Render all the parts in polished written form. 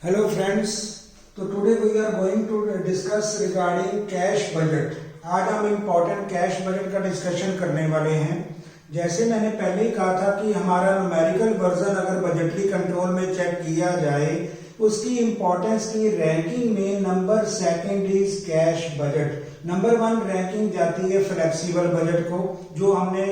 Hello friends, तो today we are going to discuss regarding cash budget। आज हम important cash budget का discussion करने वाले हैं। जैसे मैंने पहले ही कहा था कि हमारा न्यूमेरिकल वर्जन अगर बजटरी कंट्रोल में चेक किया जाए, उसकी इम्पोर्टेंस की रैंकिंग में number second is cash budget. Number 1 ranking जाती है फ्लेक्सिबल बजट को, जो हमने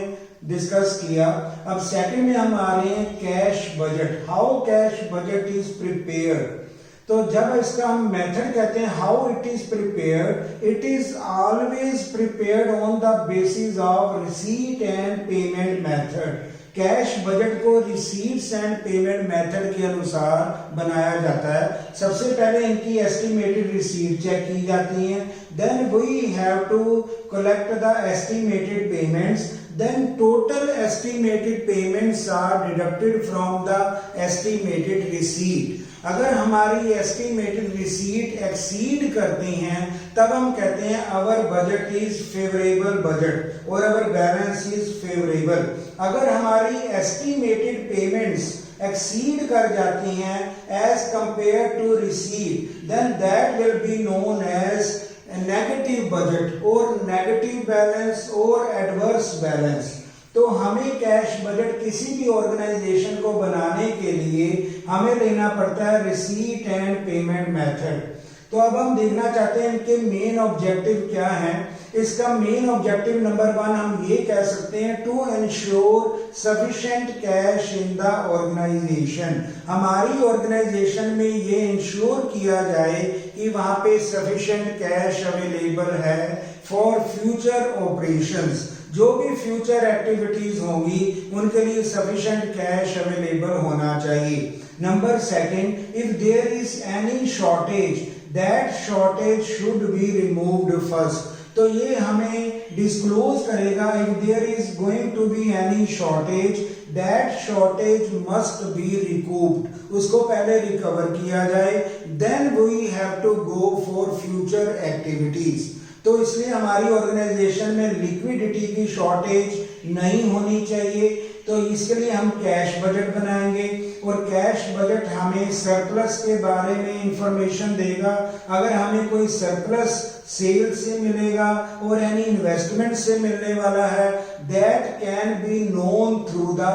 डिस्कस किया। अब सेकंड में हम आ रहे हैं cash budget, how cash budget is prepared. तो जब इसका हम मेथड कहते हैं how it is prepared, it is always prepared on the basis of receipt and payment method. Cash budget को रिसीट्स एंड पेमेंट मेथड के अनुसार बनाया जाता है। सबसे पहले इनकी एस्टिमेटेड रिसीट चेक की जाती है, then we have to collect the estimated payments, then total estimated payments are deducted from the estimated receipt। अगर हमारी एस्टिमेटेड रिसीट एक्सीड करती हैं तब हम कहते हैं अवर बजट इज फेवरेबल बजट और अवर बैलेंस इज फेवरेबल। अगर हमारी एस्टिमेटेड पेमेंट्स एक्सीड कर जाती हैं as compare to receipt, then that will be known as negative budget और नेगेटिव बैलेंस और एडवर्स बैलेंस। तो हमें कैश बजट किसी भी ऑर्गेनाइजेशन को बनाने के लिए हमें लेना पड़ता है रिसीट एंड पेमेंट मेथड। तो अब हम देखना चाहते हैं इनके मेन ऑब्जेक्टिव क्या हैं। इसका मेन ऑब्जेक्टिव नंबर 1 हम ये कह सकते हैं, to ensure sufficient cash in the organisation. हमारी ऑर्गेनाइजेशन में ये इंश्योर किया जाए कि वहां पे सफिशिएंट कैश अवेलेबल है फॉर फ्यूचर ऑपरेशंस। जो भी फ्यूचर एक्टिविटीज होंगी उनके लिए सफिशिएंट कैश अवेलेबल होना चाहिए। Number 2, if there is any shortage, that shortage should be removed first. तो ये हमें डिस्क्लोज करेगा, if there is going to be any shortage, that shortage must be recouped. उसको पहले रिकवर किया जाए, then we have to go for future activities. तो इसलिए हमारी ऑर्गेनाइजेशन में लिक्विडिटी की शॉर्टेज नहीं होनी चाहिए। तो इसके लिए हम कैश बजट बनाएंगे और कैश बजट हमें सरप्लस के बारे में इंफॉर्मेशन देगा। अगर हमें कोई सरप्लस सेल से मिलेगा और एनी इन्वेस्टमेंट से मिलने वाला है, that can be known through the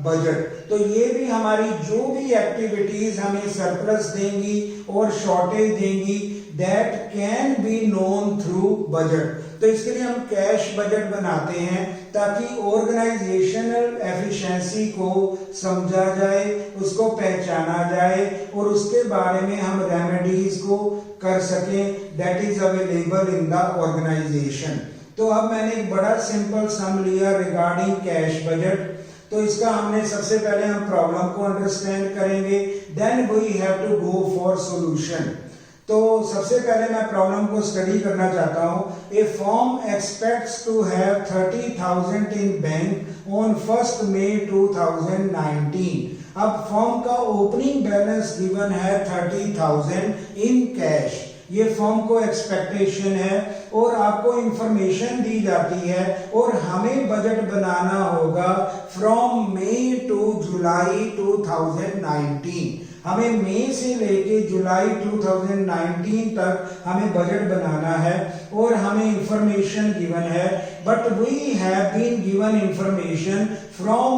budget. तो ये भी हमारी जो भी एक्टिविटीज हमें सरप्लस देंगी और शॉर्टेज देंगी, that can be known through budget. तो इसके लिए हम कैश बजट बनाते हैं ताकि ऑर्गेनाइजेशनल एफिशिएंसी को समझा जाए, उसको पहचाना जाए और उसके बारे में हम रेमेडीज को कर सकें that is available in the organisation. तो अब मैंने एक बड़ा सिंपल सम लिया रिगार्डिंग कैश बजट। तो इसका हमने सबसे पहले हम प्रॉब्लम को अंडरस्टैंड करेंगे, then we have to go for solution. तो सबसे पहले मैं प्रॉब्लम को स्टडी करना चाहता हूं। A firm expects to have 30,000 in bank on 1 May 2019। अब फर्म का ओपनिंग बैलेंस गिवन है 30,000 इन कैश। ये फर्म को एक्सपेक्टेशन है और आपको इंफॉर्मेशन दी जाती है और हमें बजट बनाना होगा फ्रॉम मई टू जुलाई 2019। हमें मई से लेके जुलाई 2019 तक हमें बजट बनाना है और हमें इंफॉर्मेशन गिवन है, but we have been given information from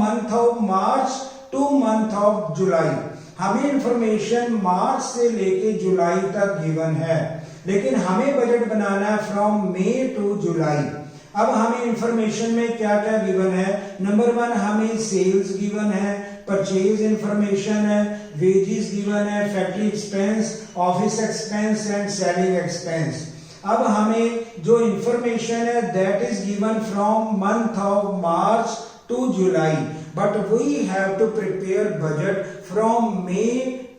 month of March to month of July. हमें इंफॉर्मेशन मार्च से लेके जुलाई तक गिवन है, लेकिन हमें बजट बनाना है फ्रॉम मई टू जुलाई। अब हमें इंफॉर्मेशन में क्या क्या गिवन है। नंबर 1 हमें सेल्स गिवन है, परचेज इंफॉर्मेशन है, वेजेस गिवन है, factory expense, office expense and selling expense. अब हमें जो इंफॉर्मेशन है that is given from month of March to July, but we have to prepare budget from May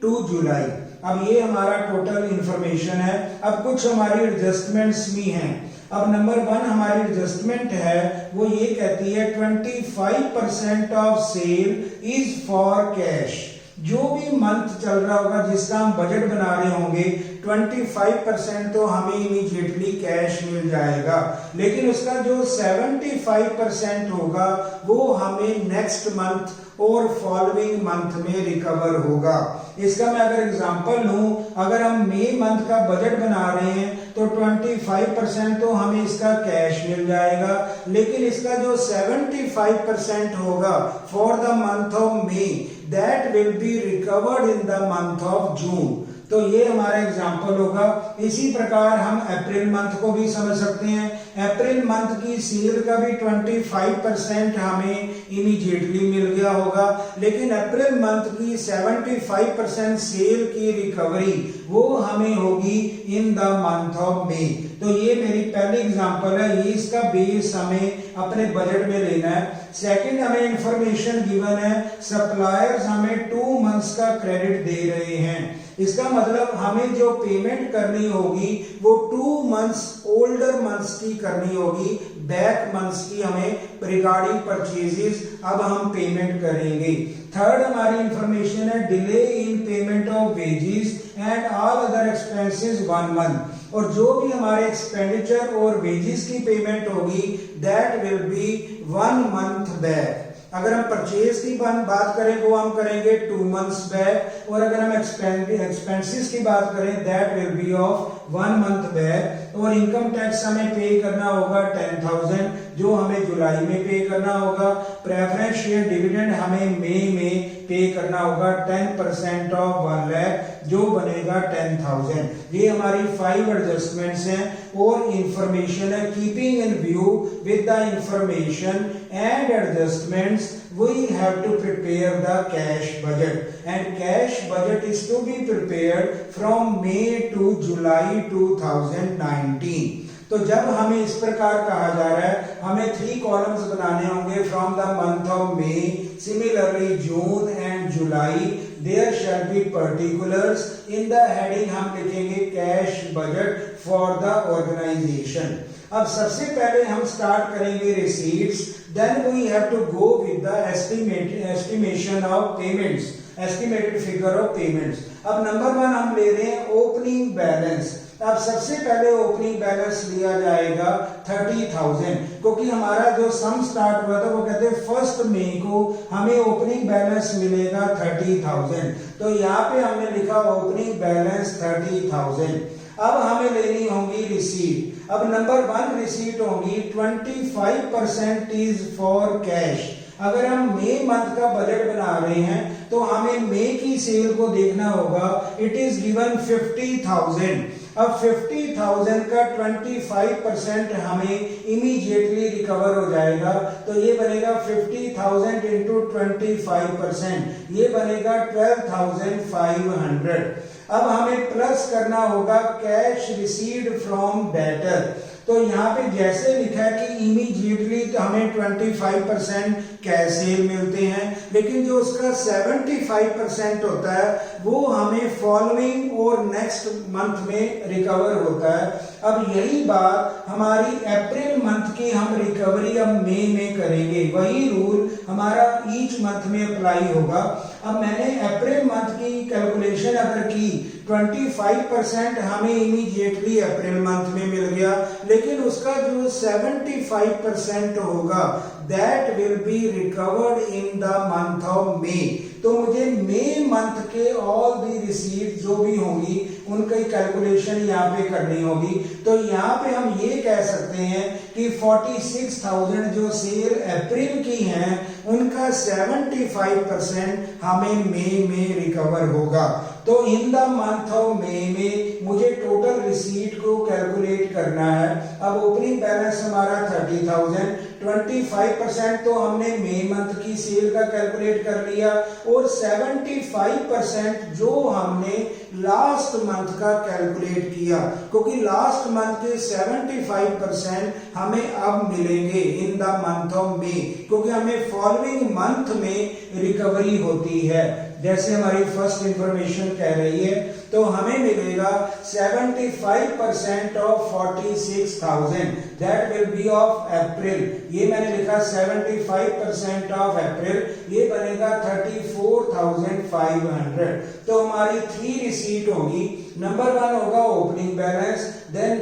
to July. अब ये हमारा total information है। अब कुछ हमारी एडजस्टमेंट्स भी हैं। अब नंबर 1 हमारी एडजस्टमेंट है, वो ये कहती है 25% of sale is for cash. जो भी मंथ चल रहा होगा जिसका हम बजट बना रहे होंगे 25% तो हमें इमीडिएटली कैश मिल जाएगा, लेकिन उसका जो 75% होगा वो हमें नेक्स्ट मंथ और फॉलोइंग मंथ में रिकवर होगा। इसका मैं अगर एग्जांपल लूं, अगर हम मई मंथ का बजट बना रहे हैं तो 25% तो हमें इसका कैश मिल जाएगा, लेकिन इसका जो 75% होगा for the month of May that will be recovered in the month of June. तो ये हमारा एग्जाम्पल होगा। इसी प्रकार हम अप्रैल मंथ को भी समझ सकते हैं। अप्रैल मंथ की सेल का भी 25% हमें इमीडिएटली मिल गया होगा, लेकिन अप्रैल मंथ की 75% सेल की रिकवरी वो हमें होगी in the month of May. तो ये मेरी पहली एग्जांपल है, ये इसका बेस हमें अपने बजट में लेना है। सेकंड, हमें इंफॉर्मेशन गिवन है, सप्लायर्स हमें 2 मंथ्स का क्रेडिट दे रहे हैं। इसका मतलब हमें जो पेमेंट करनी होगी वो 2 मंथ्स ओल्डर मंथ्स की करनी होगी, बैक मंथ्स की हमें रिगार्डिंग परचेजेस अब हम पेमेंट करेंगे। थर्ड हमारी इंफॉर्मेशन है delay in payment of wages and all other expenses 1 month, और जो भी हमारे एक्सपेंडिचर और वेजेस की पेमेंट होगी that will B 1 month back. अगर हम परचेज की बात करें वो हम करेंगे 2 मंथ्स बैक, और अगर हम एक्सपेंसेस की बात करें that will be of 1 month back. और इनकम टैक्स हमें पे करना होगा 10,000 जो हमें जुलाई में पे करना होगा। प्रेफरेंस शेयर डिविडेंड हमें मई में पे करना होगा 10% ऑफ 1 लाख जो बनेगा 10,000। ये हमारी 5 एडजस्टमेंट्स हैं और इंफॉर्मेशन है। Keeping in view with the information and adjustments we have to prepare the cash budget, and cash budget is to be prepared from May to July 2019। तो जब हमें इस प्रकार कहा जा रहा है हमें 3 कॉलम्स बनाने होंगे from the month of May, similarly June and July, there shall be particulars. In the heading हम लिखेंगे cash budget for the organisation. अब सबसे पहले हम स्टार्ट करेंगे receipts, then we have to go with the estimation of payments, estimated figure of payments. अब number 1 हम ले रहे हैं ओपनिंग बैलेंस। अब सबसे पहले ओपनिंग बैलेंस लिया जाएगा 30,000, क्योंकि हमारा जो सम स्टार्ट हुआ था वो कहते हैं 1 मई को हमें ओपनिंग बैलेंस मिलेगा 30,000। तो यहाँ पे हमने लिखा ओपनिंग बैलेंस 30,000। अब हमें लेनी होंगी रिसीट। अब नंबर 1 रिसीट होगी 25% इज फॉर कैश। अगर हम मई मंथ का बजट बना रहे हैं तो हमें मई की सेल को देखना होगा। It is given 50,000। अब 50,000 का 25% हमें इमीडिएटली रिकवर हो जाएगा, तो ये बनेगा 50,000 इंटू 25%, ये बनेगा 12,500। अब हमें प्लस करना होगा कैश रिसीव्ड फ्रॉम डेटर। तो यहाँ पे जैसे लिखा है कि इमीडिएटली तो हमें 25% कैश सेल मिलते हैं, लेकिन जो उसका 75% होता है वो हमें फॉलोइंग और नेक्स्ट मंथ में रिकवर होता है। अब यही बात हमारी अप्रैल मंथ की हम रिकवरी अब मई में करेंगे, वही रूल हमारा ईच मंथ में अप्लाई होगा। अब मैंने अप्रैल मंथ की कैलकुलेशन अगर की 25% हमें इमीडिएटली अप्रैल मंथ में मिल गया, लेकिन उसका जो 75% होगा that will be recovered in the month of May. तो मुझे मई मंथ के ऑल दी रिसीट जो भी होंगी उनकी कैलकुलेशन यहाँ पे करनी होगी। तो यहाँ पे हम ये कह सकते हैं कि 46,000 जो सेल अप्रैल की हैं उनका 75% हमें मई में रिकवर होगा। तो in the month of May में मुझे टोटल रिसीट को कैलकुलेट करना है। अब ओपनिंग बैलेंस हमारा 30,000, 25% तो हमने मई मंथ की सेल का कैलकुलेट कर लिया, और 75% जो हमने लास्ट मंथ का कैलकुलेट किया, क्योंकि लास्ट मंथ के 75% हमें अब मिलेंगे in the month of May, क्योंकि हमें फॉलोइंग मंथ में रिकवरी होती है। जैसे हमारी फर्स्ट इंफॉर्मेशन कह रही है, तो हमें मिलेगा 75% of 46,000 that will be of April. ये मैंने लिखा 75% ऑफ अप्रैल, ये बनेगा 34,500। तो हमारी 3 रिसीट होगी। नंबर 1 होगा opening balance, then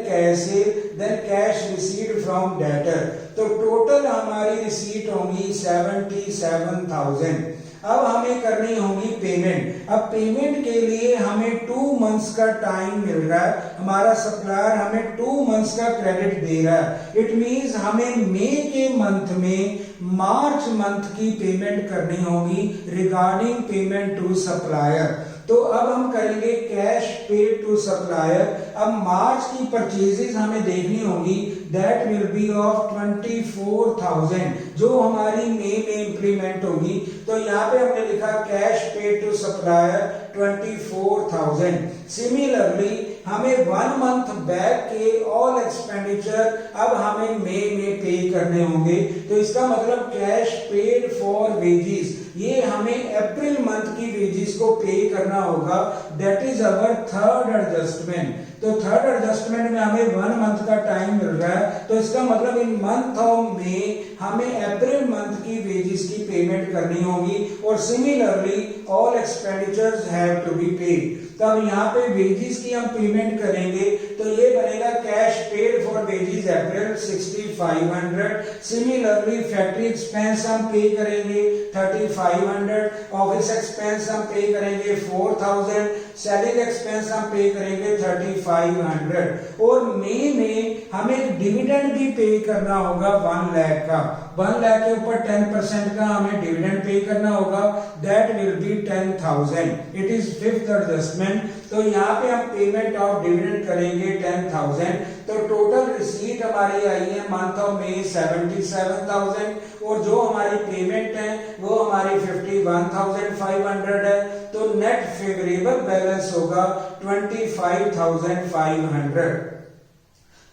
cash receipt from debtor. तो टोटल हमारी रिसीट होंगी 77,000। अब हमें करनी होगी पेमेंट। अब पेमेंट के लिए हमें 2 मंथ्स का टाइम मिल रहा है, हमारा सप्लायर हमें 2 मंथ्स का क्रेडिट दे रहा है। इट मींस हमें मई के मंथ में मार्च मंथ की पेमेंट करनी होगी रिगार्डिंग पेमेंट टू सप्लायर। तो अब हम करेंगे कैश पेड टू सप्लायर। अब मार्च की परचेजेस हमें देखनी होगी, दैट विल बी ऑफ 24,000 जो हमारी मई में इंप्लीमेंट होगी। तो यहाँ पे हमने लिखा cash paid to supplier 24,000। Similarly हमें 1 मंथ बैक के ऑल एक्सपेंडिचर अब हमें मई में पे करने होंगे। तो इसका मतलब कैश पेड फॉर वेजेस, ये हमें अप्रैल मंथ की वेजेस को पे करना होगा। That is our third adjustment. तो थर्ड एडजस्टमेंट में हमें 1 मंथ का टाइम मिल रहा है। तो इसका मतलब इन मंथ ऑफ मई हमें अप्रैल मंथ की वेजेस की पेमेंट करनी होगी। और similarly all expenditures have to be paid. तब यहाँ पे वेजेस की हम पेमेंट करेंगे, तो ये बनेगा cash paid for wages April 6500। Similarly factory expense हम पे करेंगे 3500, ऑफिस एक्सपेंस हम पे करेंगे 4000, सेलिंग एक्सपेंस हम पे करेंगे 3500। और मई में हमें डिविडेंड भी पे करना होगा 1 लाख का। 1 लाख के ऊपर 10% का हमें डिविडेंड पे करना होगा, that will B 10,000। It is 5th adjustment. तो यहाँ पे हम पेमेंट ऑफ डिविडेंड करेंगे 10,000। तो टोटल रिसीट हमारी आई है मंथ ऑफ मई 77,000 और जो हमारी पेमेंट है वो हमारी 51,500 है। तो नेट फेवरेबल बैलेंस होगा 25,500।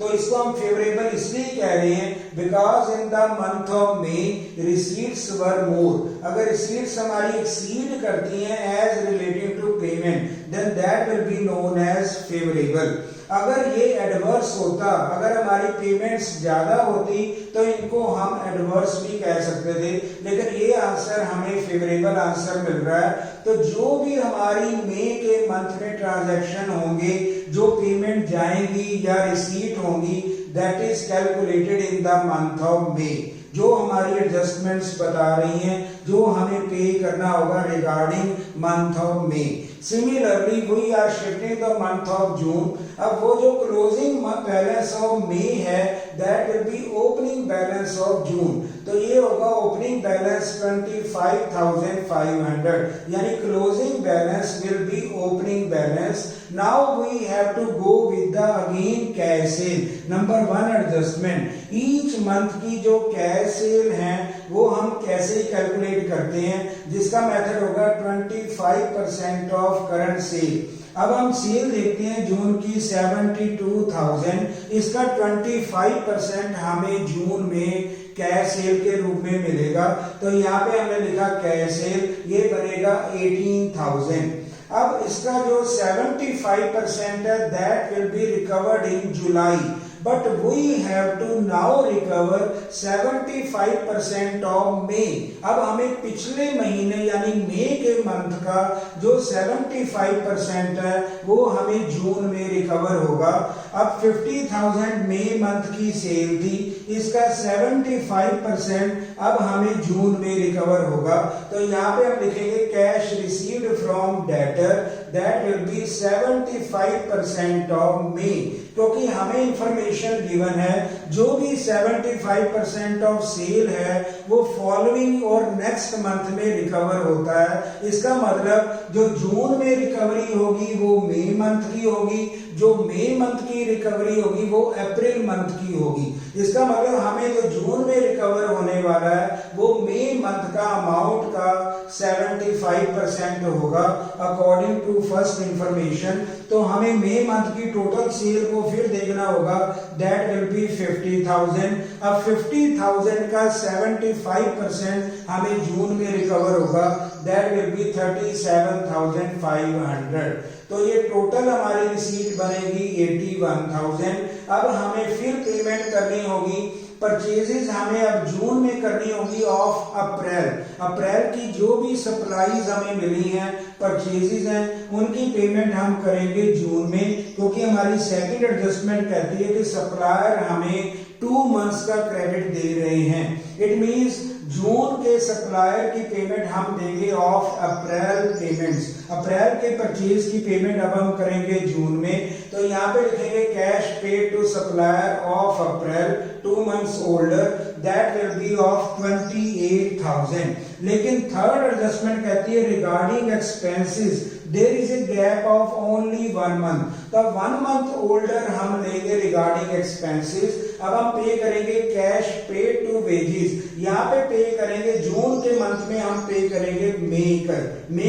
तो इसको हम फेवरेबल इसलिए कह रहे हैं because in the month of May receipts were more. अगर रिसीट्स हमारी एक्सीड करती हैं as relative to payment, then that will be known as favourable. अगर ये एडवर्स होता, अगर हमारी पेमेंट्स ज्यादा होती तो इनको हम एडवर्स भी कह सकते थे, लेकिन ये आंसर हमें फेवरेबल आंसर मिल रहा है। तो जो भी हमारी मई के मंथ में ट्रांजैक्शन होंगे, जो पेमेंट जाएंगी या रिसीट होंगी, that is calculated in the month of May. जो हमारी एडजस्टमेंट्स बता रही हैं, जो हमें पे करना होगा regarding month of May. Similarly we are shifting the month of June. अब वो जो क्लोजिंग बैलेंस ऑफ मई है, that will be opening balance of June. तो ये होगा ओपनिंग बैलेंस 25,500, यानी closing balance will be opening balance. Now we have to go with the again cash sale. Number 1 adjustment, each month की जो cash cell है वो हम कैसे कैलकुलेट करते हैं, जिसका मेथड होगा 25% ऑफ करंट सेल। अब हम सेल देखते हैं जून की 72,000, इसका 25% हमें जून में कैश सेल के रूप में मिलेगा। तो यहाँ पे हमने लिखा कैश सेल, ये बनेगा 18,000। अब इसका जो 75% है that will be recovered in July, but we have to now recover 75% of May। अब हमें पिछले महीने यानी मई के मंथ का जो 75% है वो हमें जून में रिकवर होगा। अब 50,000 मई मंथ की सेल थी, इसका 75% अब हमें जून में रिकवर होगा। तो यहाँ पे हम लिखेंगे cash received from debtor, that will be 75% of May, क्योंकि हमें इंफॉर्मेशन गिवन है जो भी 75% ऑफ सेल है वो फॉलोइंग और नेक्स्ट मंथ में रिकवर होता है। इसका मतलब जो जून में रिकवरी होगी वो मई मंथ की होगी, जो मई मंथ की रिकवरी होगी वो अप्रैल मंथ की होगी। इसका मतलब हमें जो जून में रिकवर होने वाला है वो मई मंथ का अमाउंट का 75 35% होगा अकॉर्डिंग टू फर्स्ट इंफॉर्मेशन। तो हमें मई मंथ की टोटल सेल को फिर देखना होगा, दैट विल बी 50,000। अब 50,000 का 75% हमें जून में रिकवर होगा, दैट विल बी 37,500। तो ये टोटल हमारी रिसीट बनेगी 81,000। अब हमें फिर पेमेंट करनी होगी, परचेजेस हमें अब जून में करनी होगी ऑफ अप्रैल। अप्रैल की जो भी सप्लाईज हमें मिली हैं, परचेजेस हैं, उनकी पेमेंट हम करेंगे जून में, क्योंकि हमारी सेकंड एडजस्टमेंट कहती है कि सप्लायर हमें 2 मंथ्स का क्रेडिट दे रहे हैं। इट मींस जून के सप्लायर की पेमेंट हम देंगे ऑफ अप्रैल पेमेंट्स। अप्रैल के परचेज की पेमेंट अब हम करेंगे जून में। तो यहाँ पे लिखेंगे cash paid to supplier of April 2 months older, that will be of 28,000। लेकिन थर्ड एडजस्टमेंट कहती है regarding expenses there is a gap of only 1 month. तो 1 मंथ ओल्डर हम लेंगे रिगार्डिंग एक्सपेंसेस। अब हम पे करेंगे कैश पेड टू वेजेस। यहाँ पे पे करेंगे जून के मंथ में, हम पे करेंगे मई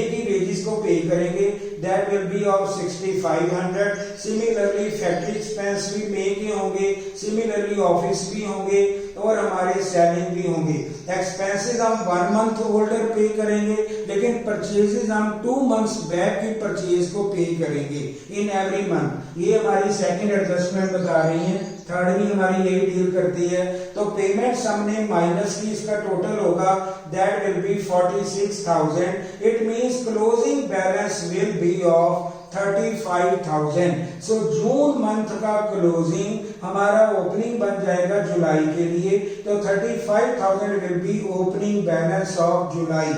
की वेजेस को पे करेंगे, that will be of 6500। Similarly factory expense भी मई के होंगे, सिमिलरली ऑफिस भी होंगे और हमारे सेलिंग भी होंगे। एक्सपेंसेस हम 1 मंथ ओल्डर पे करेंगे, लेकिन परचेजेस हम 2 मंथ्स बैक की परचेज को पे करेंगे इन एवरी मंथ। ये हमारी सेकंड एडजस्टमेंट बता रही है। थर्ड भी हमारी यही डील करती है। तो पेमेंट्स हमने माइनस की, इसका टोटल होगा, that will B 46,000। It means closing balance will be of 35,000। So June month का क्लोजिंग हमारा ओपनिंग बन जाएगा जुलाई के लिए। तो 35,000 will be opening balance of July.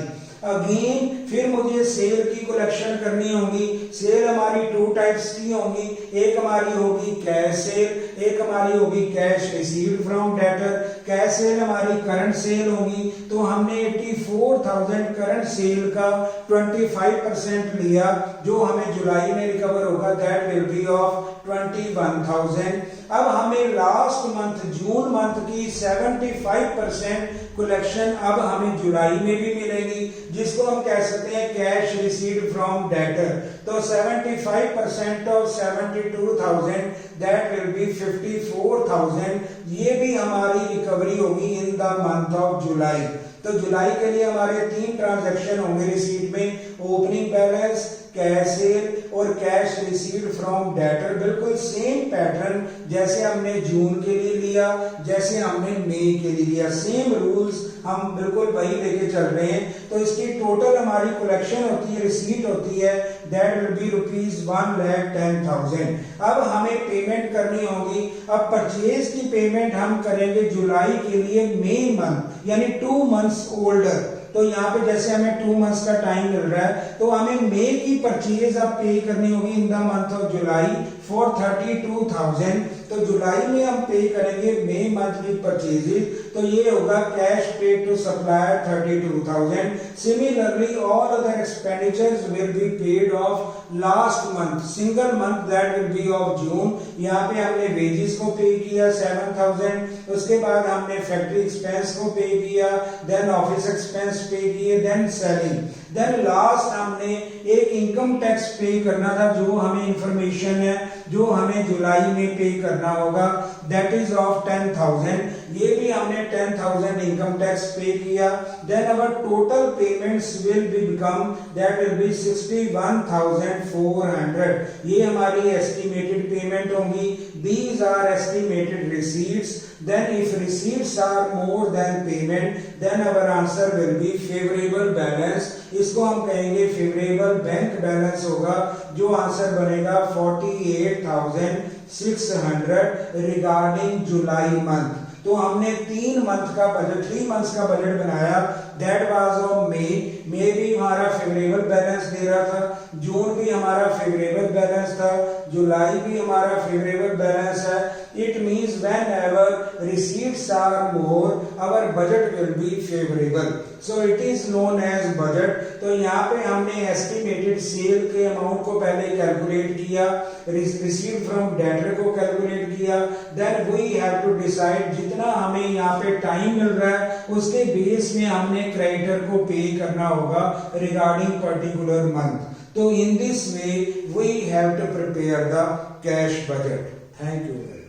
Again फिर मुझे सेल की कलेक्शन करनी होगी। सेल हमारी 2 टाइप्स की होंगी, एक हमारी होगी कैश सेल, एक हमारी होगी cash received from debtor. Cash cell हमारी करंट सेल होगी। तो हमने 84,000 करंट सेल का 25% लिया, जो हमें जुलाई में रिकवर होगा, दैट विल बी ऑफ 21,000। अब हमें लास्ट मंथ जून मंथ की 75% कलेक्शन अब हमें जुलाई में भी मिलेगी, जिसको हम कह सकते हैं कैश रिसीव्ड फ्रॉम डेटर। तो 75% ऑफ 72,000 दैट विल बी 54,000। ये भी हमारी रिकवरी होगी इन द मंथ ऑफ जुलाई। तो जुलाई के लिए हमारे 3 ट्रांजैक्शन होंगे रिसीट में, ओपनिंग बैलेंस, कैश सेल और कैश रिसीव्ड फ्रॉम डेटर। बिल्कुल सेम पैटर्न जैसे हमने जून के लिए लिया, जैसे हमने मई के लिए लिया, सेम रूल्स हम बिल्कुल वही लेके चल रहे हैं। तो इसकी टोटल हमारी कलेक्शन होती है, रिसीट होती है, दैट विल बी ₹1,10,000। अब हमें पेमेंट करनी होगी। अब परचेज की पेमेंट हम करेंगे जुलाई के लिए मई मंथ, यानी 2 मंथ्स ओल्डर। तो यहाँ पे जैसे हमें 2 मंथ्स का टाइम मिल रहा है, तो हमें मई की परचेज अब पे करनी होगी in the month of July for 32,000। तो जुलाई में हम पे करेंगे मई मंथ की परचेजेस। तो ये होगा cash paid to supplier 32,000। Similarly all other expenditures will be paid of last month, single month, that will be of June. यहाँ पे हमने वेजेस को पे किया 7,000, उसके बाद हमने फैक्ट्री एक्सपेंस को पे किया, देन ऑफिस एक्सपेंस पे किए, देन सेलिंग, देन लास्ट हमने एक इनकम टैक्स पे करना था, जो हमें इंफॉर्मेशन है, जो हमें जुलाई में पे करना होगा, दैट इज ऑफ 10,000। ये भी हमने 10,000 इनकम टैक्स पे किया। Then our total payments will be become, that will be 61,400। ये हमारी एस्टिमेटेड पेमेंट होंगी। These are estimated receipts. Then if receipts are more than payment, then our answer will be favorable balance. इसको हम कहेंगे favourable bank balance होगा, जो answer बनेगा 48,600 regarding जुलाई month. तो हमने 3 मंथ का बजट, 3 मंथ्स का बजट बनाया, दैट वाज ऑफ मई भी हमारा फेवरेबल बैलेंस दे रहा था, जून भी हमारा फेवरेबल बैलेंस था, जुलाई भी हमारा फेवरेबल बैलेंस है। It means whenever receipts are more, our budget will be favorable. So it is known as budget. तो यहाँ पे हमने एस्टिमेटेड सेल के अमाउंट को पहले कैलकुलेट किया, रिसीव्ड फ्रॉम डेटर को कैलकुलेट किया, किया, then we have to decide जितना हमें यहाँ पे टाइम मिल रहा है उसके बेस में हमने क्रेडिटर को पे करना होगा रिगार्डिंग पर्टिकुलर मंथ। तो in this way we have to prepare the cash budget. Thank you.